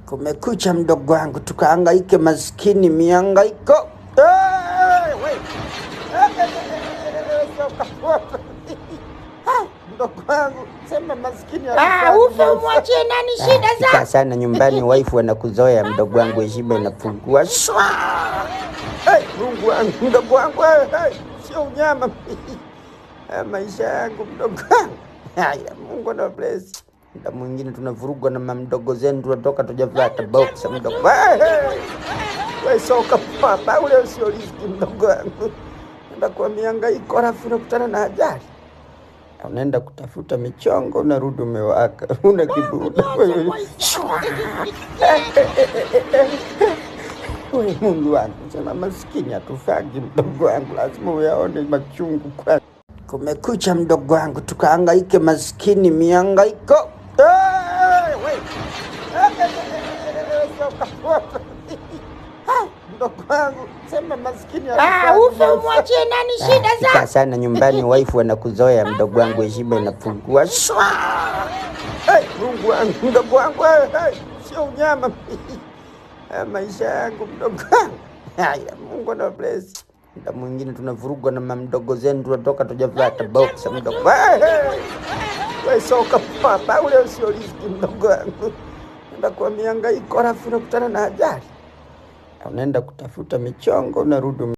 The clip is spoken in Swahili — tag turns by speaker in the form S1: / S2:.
S1: Kumekucha mdogo wangu, tukahangaike maskini mihangaiko. Mdogo wangu, sema maskini
S2: ufe umwachie nani shida za?
S1: Fika sana nyumbani, waifu anakuzoea mdogo wangu, heshima inapungua. Mungu wangu, mdogo wangu, sio unyama. Maisha yangu mdogo wangu. Haya, Mungu na bless. Muda mwingine tunavurugwa na mamdogo zenu, tunatoka tujavata box mdogo. Wewe soka papa, ule sio riski mdogo wangu. Nenda kwa mihangaiko alafu unakutana na ajali. Unaenda kutafuta michongo, unarudi umewaka. Una kibuda. Wewe Mungu wangu, sema maskini atufagi mdogo wangu, lazima uyaone machungu kwa. Kumekucha mdogo wangu, tukahangaike maskini mihangaiko. Mdogo wangu, sema maskini
S2: ufe umwachie nani shida za?
S1: Fika sana nyumbani, waifu anakuzoea mdogo wangu, heshima inapungua. Mungu wangu, mdogo wangu, sio unyama. Maisha yangu mdogo wangu. Haya, Mungu na bless. Muda mwingine tunavurugwa na mamdogo zenu, tunatoka tujavata box mdogo. Wewe soka papa, ule sio riski mdogo wangu. Nenda kwa mihangaiko alafu unakutana na ajali. Unaenda kutafuta michongo, unarudi